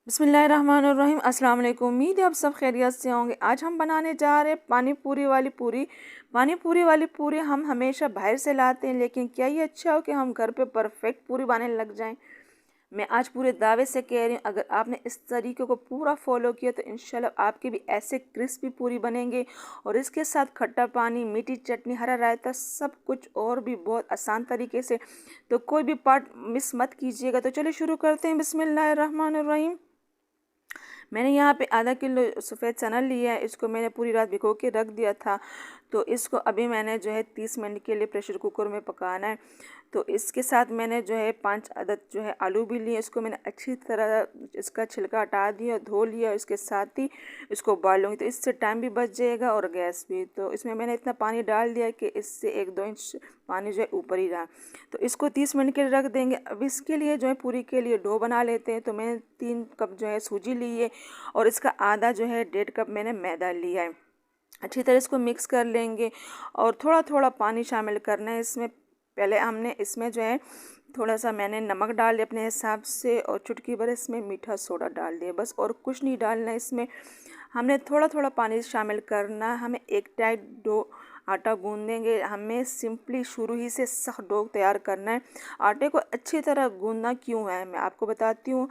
बिस्मिल्लाहिर्रहमानिर्रहीम। अस्सलाम वालेकुम। उम्मीद है आप सब खैरियत से होंगे। आज हम बनाने जा रहे हैं पानी पूरी वाली पूरी। पानी पूरी वाली पूरी हम हमेशा बाहर से लाते हैं, लेकिन क्या ये अच्छा हो कि हम घर पे परफेक्ट पूरी बनाने लग जाएं। मैं आज पूरे दावे से कह रही हूँ, अगर आपने इस तरीके को पूरा फॉलो किया तो इंशाल्लाह आपके भी ऐसे क्रिस्पी पूरी बनेंगे। और इसके साथ खट्टा पानी, मीठी चटनी, हरा रायता, सब कुछ और भी बहुत आसान तरीके से। तो कोई भी पार्ट मिस मत कीजिएगा। तो चलिए शुरू करते हैं। बिस्मिल्लाहिर्रहमानिर्रहीम। मैंने यहाँ पे आधा किलो सफ़ेद चना लिया है। इसको मैंने पूरी रात भिगो के रख दिया था। तो इसको अभी मैंने जो है 30 मिनट के लिए प्रेशर कुकर में पकाना है। तो इसके साथ मैंने जो है 5 अदद जो है आलू भी लिए। इसको मैंने अच्छी तरह इसका छिलका हटा दिया, धो लिया। इसके साथ ही इसको उबाल लूँगी, तो इससे टाइम भी बच जाएगा और गैस भी। तो इसमें मैंने इतना पानी डाल दिया कि इससे 1-2 इंच पानी जो है ऊपर ही रहा। तो इसको 30 मिनट के लिए रख देंगे। अब इसके लिए जो है पूरी के लिए डो बना लेते हैं। तो मैंने 3 कप जो है सूजी ली है और इसका आधा जो है 1.5 कप मैंने मैदा लिया है। अच्छी तरह इसको मिक्स कर लेंगे और थोड़ा थोड़ा पानी शामिल करना है इसमें। पहले हमने इसमें जो है थोड़ा सा मैंने नमक डाल दिया अपने हिसाब से, और चुटकी भर इसमें मीठा सोडा डाल दिया, बस और कुछ नहीं डालना है इसमें। हमने थोड़ा थोड़ा पानी शामिल करना है। हमें एक टाइट डो आटा गूंदेंगे। हमें सिंपली शुरू ही से सख्त डो तैयार करना है। आटे को अच्छी तरह गूंदना क्यों है मैं आपको बताती हूँ।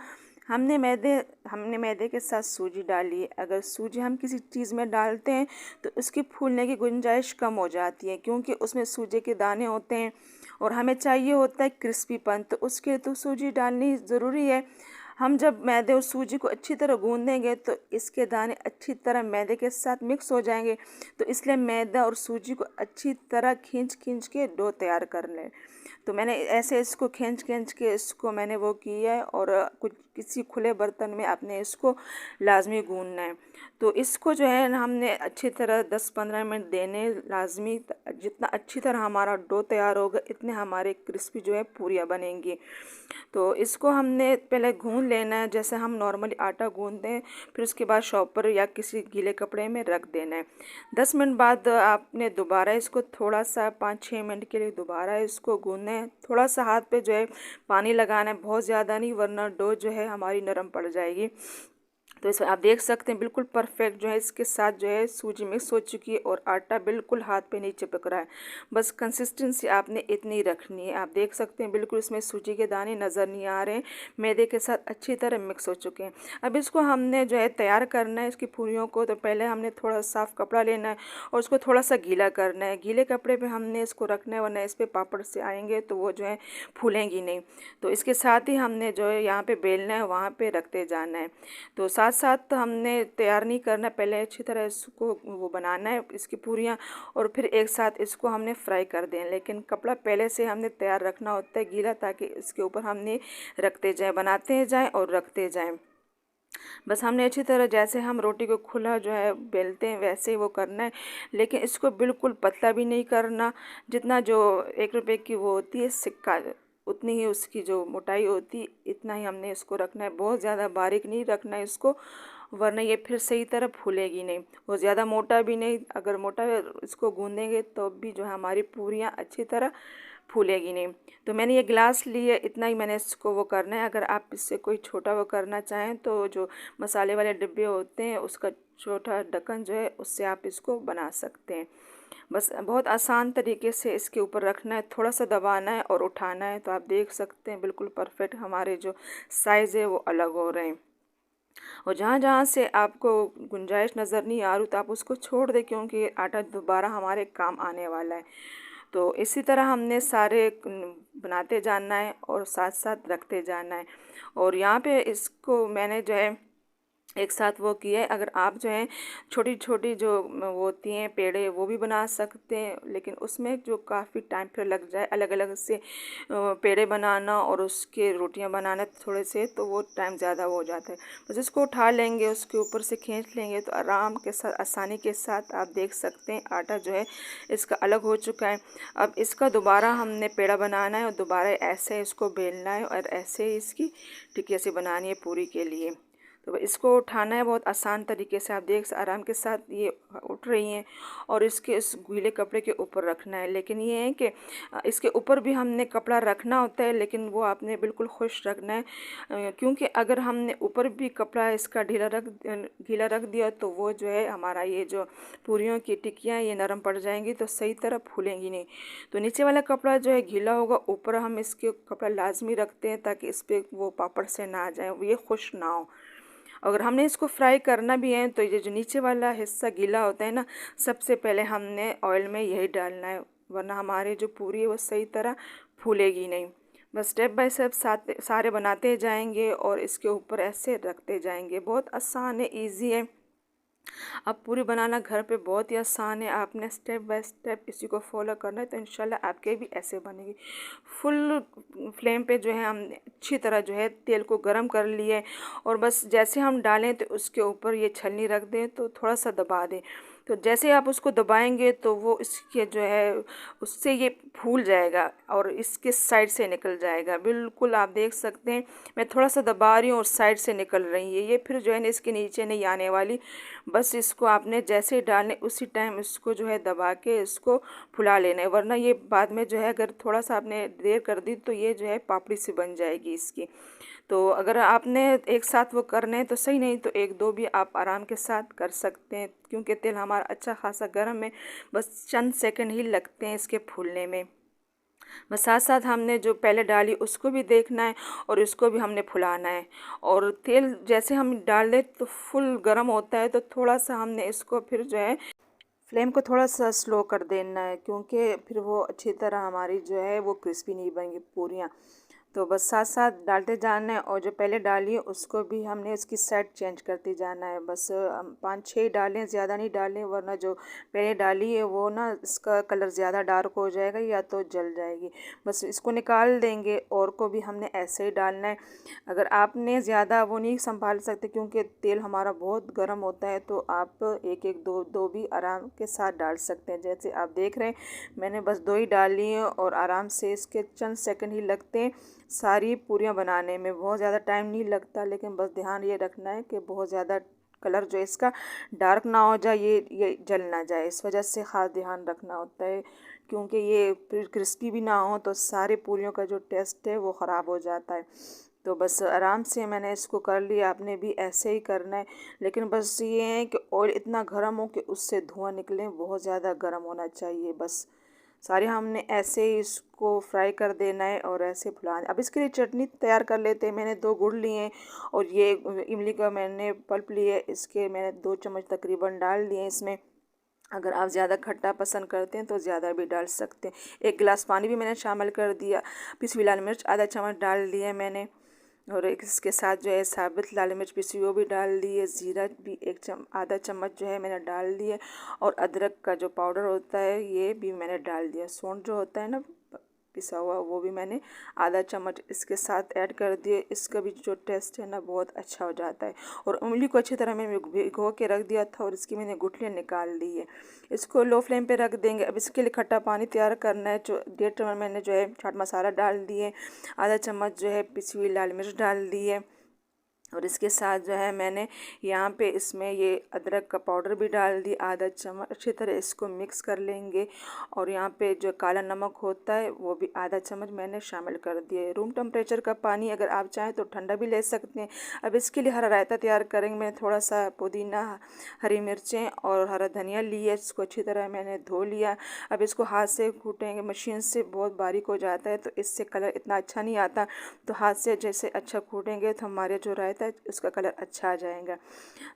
हमने मैदे के साथ सूजी डाली है। अगर सूजी हम किसी चीज़ में डालते हैं तो उसकी फूलने की गुंजाइश कम हो जाती है, क्योंकि उसमें सूजी के दाने होते हैं और हमें चाहिए होता है क्रिस्पीपन। तो उसके तो सूजी डालनी ज़रूरी है। हम जब मैदे और सूजी को अच्छी तरह गूंदेंगे तो इसके दाने अच्छी तरह मैदे के साथ मिक्स हो जाएंगे। तो इसलिए मैदा और सूजी को अच्छी तरह खींच खींच के डो तैयार कर लें। तो मैंने ऐसे इसको खींच खींच के इसको मैंने वो किया है, और कुछ किसी खुले बर्तन में आपने इसको लाजमी गूंदना है। तो इसको जो है ना हमने अच्छी तरह 10-15 मिनट देने लाजमी। जितना अच्छी तरह हमारा डो तैयार होगा इतने हमारे क्रिस्पी जो है पूरियाँ बनेंगी। तो इसको हमने पहले गूंद लेना है जैसे हम नॉर्मली आटा गूंदते हैं। फिर उसके बाद शॉपर या किसी गीले कपड़े में रख देना है। 10 मिनट बाद आपने दोबारा इसको थोड़ा सा 5-6 मिनट के लिए दोबारा इसको गूंदना है। थोड़ा सा हाथ पे जो है पानी लगाना है, बहुत ज़्यादा नहीं, वरना डो जो है हमारी नरम पड़ जाएगी। तो इसमें आप देख सकते हैं बिल्कुल परफेक्ट जो है इसके साथ जो है सूजी मिक्स हो चुकी है और आटा बिल्कुल हाथ पे नहीं चिपक रहा है। बस कंसिस्टेंसी आपने इतनी रखनी है। आप देख सकते हैं बिल्कुल इसमें सूजी के दाने नज़र नहीं आ रहे हैं, मैदे के साथ अच्छी तरह मिक्स हो चुके हैं। अब इसको हमने जो है तैयार करना है इसकी पूरियों को। तो पहले हमने थोड़ा साफ़ कपड़ा लेना है और उसको थोड़ा सा गीला करना है। गीले कपड़े पर हमने इसको रखना है, वरना इस पर पापड़ से आएंगे तो वो जो है फूलेंगी नहीं। तो इसके साथ ही हमने जो है यहाँ पे बेलना है, वहाँ पे रखते जाना है। तो साथ साथ तो हमने तैयार नहीं करना, पहले अच्छी तरह इसको वो बनाना है इसकी पूरियाँ, और फिर एक साथ इसको हमने फ्राई कर दें। लेकिन कपड़ा पहले से हमने तैयार रखना होता है गीला, ताकि इसके ऊपर हमने रखते जाएं, बनाते जाएं और रखते जाएं। बस हमने अच्छी तरह जैसे हम रोटी को खुला जो है बेलते हैं वैसे ही वो करना है। लेकिन इसको बिल्कुल पतला भी नहीं करना। जितना जो 1 रुपए की वो होती है सिक्का, उतनी ही उसकी जो मोटाई होती इतना ही हमने इसको रखना है। बहुत ज़्यादा बारीक नहीं रखना है इसको, वरना ये फिर सही तरह फूलेगी नहीं। वो ज़्यादा मोटा भी नहीं, अगर मोटा इसको गूंदेंगे तो भी जो है हमारी पूरियाँ अच्छी तरह फूलेगी नहीं। तो मैंने ये गिलास लिए, इतना ही मैंने इसको वो करना है। अगर आप इससे कोई छोटा वो करना चाहें तो जो मसाले वाले डिब्बे होते हैं उसका छोटा ढक्कन जो है उससे आप इसको बना सकते हैं। बस बहुत आसान तरीके से इसके ऊपर रखना है, थोड़ा सा दबाना है और उठाना है। तो आप देख सकते हैं बिल्कुल परफेक्ट हमारे जो साइज़ है वो अलग हो रहे हैं। और जहाँ जहाँ से आपको गुंजाइश नज़र नहीं आ रही तो आप उसको छोड़ दें, क्योंकि आटा दोबारा हमारे काम आने वाला है। तो इसी तरह हमने सारे बनाते जाना है और साथ साथ रखते जाना है। और यहाँ पे इसको मैंने जो है एक साथ वो किया है। अगर आप जो है छोटी छोटी जो वो होती हैं पेड़े, वो भी बना सकते हैं, लेकिन उसमें जो काफ़ी टाइम फिर लग जाए अलग अलग से पेड़े बनाना और उसके रोटियां बनाना थोड़े से, तो वो टाइम ज़्यादा हो जाता है। बस इसको उठा लेंगे, उसके ऊपर से खींच लेंगे तो आराम के साथ आसानी के साथ आप देख सकते हैं आटा जो है इसका अलग हो चुका है। अब इसका दोबारा हमने पेड़ा बनाना है और दोबारा ऐसे इसको बेलना है और ऐसे ही इसकी टिकिया सी बनानी है पूरी के लिए। तो इसको उठाना है बहुत आसान तरीके से। आप देख आराम के साथ ये उठ रही हैं और इसके इस गीले कपड़े के ऊपर रखना है। लेकिन ये है कि इसके ऊपर भी हमने कपड़ा रखना होता है, लेकिन वो आपने बिल्कुल खुश रखना है, क्योंकि अगर हमने ऊपर भी कपड़ा इसका गीला रख दिया तो वो जो है हमारा ये जो पूरियों की टिक्कियाँ ये नरम पड़ जाएंगी तो सही तरह फूलेंगी नहीं। तो नीचे वाला कपड़ा जो है गीला होगा, ऊपर हम इसके कपड़ा लाजमी रखते हैं ताकि इस पर वो पापड़ से ना आ जाए, ये खुश ना हो। अगर हमने इसको फ्राई करना भी है तो ये जो नीचे वाला हिस्सा गीला होता है ना, सबसे पहले हमने ऑयल में यही डालना है, वरना हमारे जो पूरी है वो सही तरह फूलेगी नहीं। बस स्टेप बाय स्टेप सारे बनाते जाएंगे और इसके ऊपर ऐसे रखते जाएंगे। बहुत आसान है, इजी है। अब पूरी बनाना घर पे बहुत ही आसान है, आपने स्टेप बाय स्टेप इसी को फॉलो करना है तो इंशाल्लाह आपके भी ऐसे बनेगी। फुल फ्लेम पे जो है हमने अच्छी तरह जो है तेल को गरम कर लिए और बस जैसे हम डालें तो उसके ऊपर ये छलनी रख दें, तो थोड़ा सा दबा दें। तो जैसे आप उसको दबाएंगे तो वो इसके जो है उससे ये फूल जाएगा और इसके साइड से निकल जाएगा। बिल्कुल आप देख सकते हैं मैं थोड़ा सा दबा रही हूँ और साइड से निकल रही है ये, फिर जो है ना इसके नीचे नहीं आने वाली। बस इसको आपने जैसे ही डालने उसी टाइम इसको जो है दबा के इसको फुला लेना है, वरना ये बाद में जो है अगर थोड़ा सा आपने देर कर दी तो ये जो है पापड़ी सी बन जाएगी इसकी। तो अगर आपने एक साथ वो करने हैं तो सही, नहीं तो एक दो भी आप आराम के साथ कर सकते हैं, क्योंकि तेल हमारा अच्छा खासा गर्म है। बस चंद सेकंड ही लगते हैं इसके फूलने में। बस साथ साथ हमने जो पहले डाली उसको भी देखना है और इसको भी हमने फुलाना है। और तेल जैसे हम डाल दें तो फुल गर्म होता है, तो थोड़ा सा हमने इसको फिर जो है फ्लेम को थोड़ा सा स्लो कर देना है, क्योंकि फिर वो अच्छी तरह हमारी जो है वो क्रिस्पी नहीं बनेंगी पूरियाँ। तो बस साथ साथ डालते जाना है और जो पहले डाली है उसको भी हमने उसकी साइड चेंज करते जाना है। बस हम 5-6 डालें, ज़्यादा नहीं डालें, वरना जो पहले डाली है वो ना इसका कलर ज़्यादा डार्क हो जाएगा या तो जल जाएगी। बस इसको निकाल देंगे और को भी हमने ऐसे ही डालना है। अगर आपने ज़्यादा वो नहीं संभाल सकते क्योंकि तेल हमारा बहुत गर्म होता है, तो आप एक एक दो दो भी आराम के साथ डाल सकते हैं। जैसे आप देख रहे हैं मैंने बस 2 ही डाली हैं और आराम से इसके चंद सेकंड ही लगते हैं सारी पूरियाँ बनाने में। बहुत ज़्यादा टाइम नहीं लगता, लेकिन बस ध्यान ये रखना है कि बहुत ज़्यादा कलर जो है इसका डार्क ना हो जाए, ये जल ना जाए, इस वजह से ख़ास ध्यान रखना होता है, क्योंकि ये फिर क्रिस्पी भी ना हो तो सारे पूरियों का जो टेस्ट है वो ख़राब हो जाता है। तो बस आराम से मैंने इसको कर लिया, आपने भी ऐसे ही करना है। लेकिन बस ये है कि ऑयल इतना गर्म हो कि उससे धुआं निकले, बहुत ज़्यादा गर्म होना चाहिए। बस सारे हमने ऐसे ही इसको फ्राई कर देना है और ऐसे फुलाना। अब इसके लिए चटनी तैयार कर लेते हैं। मैंने 2 गुड़ लिए हैं और ये इमली का मैंने पल्प लिया है, इसके मैंने 2 चम्मच तकरीबन डाल दिए इसमें। अगर आप ज़्यादा खट्टा पसंद करते हैं तो ज़्यादा भी डाल सकते हैं। 1 गिलास पानी भी मैंने शामिल कर दिया। पिसी हुई लाल मिर्च आधा चम्मच डाल दिया मैंने, और इसके साथ जो है साबित लाल मिर्च पिसी वो भी डाल दी है। ज़ीरा भी आधा चम्मच जो है मैंने डाल दिया, और अदरक का जो पाउडर होता है ये भी मैंने डाल दिया। सौंठ जो होता है ना पिसा हुआ, वो भी मैंने आधा चम्मच इसके साथ ऐड कर दिए। इसका भी जो टेस्ट है ना बहुत अच्छा हो जाता है। और उंगली को अच्छी तरह मैंने भिगो के रख दिया था और इसकी मैंने गुठलियाँ निकाल ली है। इसको लो फ्लेम पे रख देंगे। अब इसके लिए खट्टा पानी तैयार करना है। जो 1.5 चम्मच मैंने जो है चाट मसाला डाल दिए, आधा चम्मच जो है पिसी हुई लाल मिर्च डाल दी है, और इसके साथ जो है मैंने यहाँ पे इसमें ये अदरक का पाउडर भी डाल दी आधा चम्मच। अच्छी तरह इसको मिक्स कर लेंगे। और यहाँ पे जो काला नमक होता है वो भी आधा चम्मच मैंने शामिल कर दिया। रूम टेम्परेचर का पानी, अगर आप चाहें तो ठंडा भी ले सकते हैं। अब इसके लिए हरा रायता तैयार करेंगे। मैंने थोड़ा सा पुदीना, हरी मिर्चें और हरा धनिया लिया, इसको अच्छी तरह मैंने धो लिया। अब इसको हाथ से कूटेंगे, मशीन से बहुत बारीक हो जाता है तो इससे कलर इतना अच्छा नहीं आता, तो हाथ से जैसे अच्छा कूटेंगे तो हमारे जो रायता उसका कलर अच्छा आ जाएगा।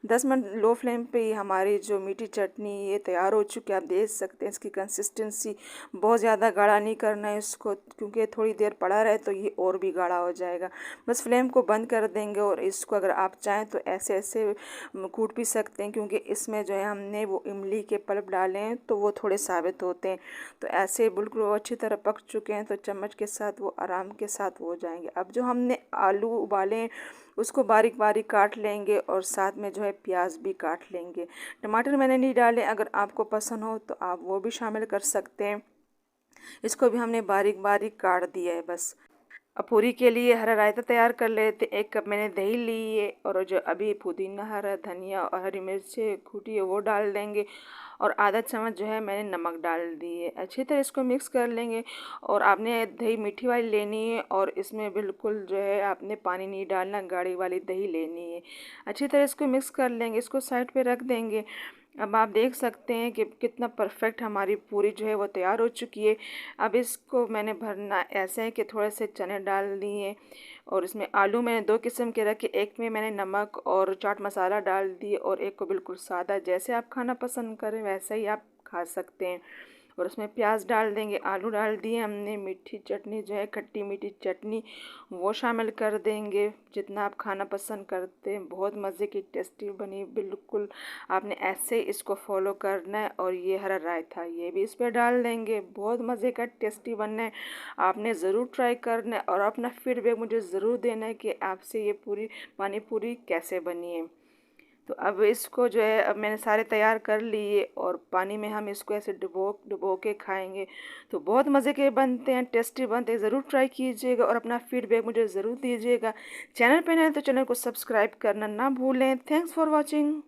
10 मिनट लो फ्लेम पे ही हमारी जो मीठी चटनी ये तैयार हो चुकी है। आप देख सकते हैं इसकी कंसिस्टेंसी, बहुत ज़्यादा गाढ़ा नहीं करना है इसको, क्योंकि थोड़ी देर पड़ा रहे तो ये और भी गाढ़ा हो जाएगा। बस फ्लेम को बंद कर देंगे और इसको अगर आप चाहें तो ऐसे ऐसे कूट भी सकते हैं, क्योंकि इसमें जो है हमने वो इमली के पल्प डाले हैं तो वो थोड़े साबित होते हैं। तो ऐसे बिल्कुल वो अच्छी तरह पक चुके हैं तो चम्मच के साथ वो आराम के साथ हो जाएंगे। अब जो हमने आलू उबाले हैं उसको बारीक बारीक काट लेंगे और साथ में जो है प्याज भी काट लेंगे। टमाटर मैंने नहीं डाले, अगर आपको पसंद हो तो आप वो भी शामिल कर सकते हैं। इसको भी हमने बारीक बारीक काट दिया है। बस अब पूरी के लिए हरा रायता तैयार कर लेते। 1 कप मैंने दही ली है और जो अभी पुदीना, हरा धनिया और हरी मिर्च कूटी है वो डाल देंगे और आधा चम्मच जो है मैंने नमक डाल दी है। अच्छी तरह इसको मिक्स कर लेंगे और आपने दही मीठी वाली लेनी है और इसमें बिल्कुल जो है आपने पानी नहीं डालना, गाढ़ी वाली दही लेनी है। अच्छी तरह इसको मिक्स कर लेंगे, इसको साइड पे रख देंगे। अब आप देख सकते हैं कि कितना परफेक्ट हमारी पूरी जो है वो तैयार हो चुकी है। अब इसको मैंने भरना ऐसे है कि थोड़े से चने डाल दिए और इसमें आलू मैंने 2 किस्म के रखे। एक में मैंने नमक और चाट मसाला डाल दिए और एक को बिल्कुल सादा, जैसे आप खाना पसंद करें वैसा ही आप खा सकते हैं। और उसमें प्याज डाल देंगे, आलू डाल दिए हमने, मीठी चटनी जो है खट्टी मीठी चटनी वो शामिल कर देंगे जितना आप खाना पसंद करते हैं। बहुत मज़े की टेस्टी बनी बिल्कुल। आपने ऐसे इसको फॉलो करना है। और ये हरा रायता ये भी इस पर डाल देंगे, बहुत मज़े का टेस्टी बनना है। आपने ज़रूर ट्राई करना है और अपना फीडबैक मुझे ज़रूर देना है कि आपसे ये पूरी पानी पूरी कैसे बनी है। तो अब इसको जो है अब मैंने सारे तैयार कर लिए और पानी में हम इसको ऐसे डुबो डुबो के खाएंगे तो बहुत मज़े के बनते हैं, टेस्टी बनते हैं। ज़रूर ट्राई कीजिएगा और अपना फीडबैक मुझे ज़रूर दीजिएगा। चैनल पे नए तो चैनल को सब्सक्राइब करना ना भूलें। Thanks for watching.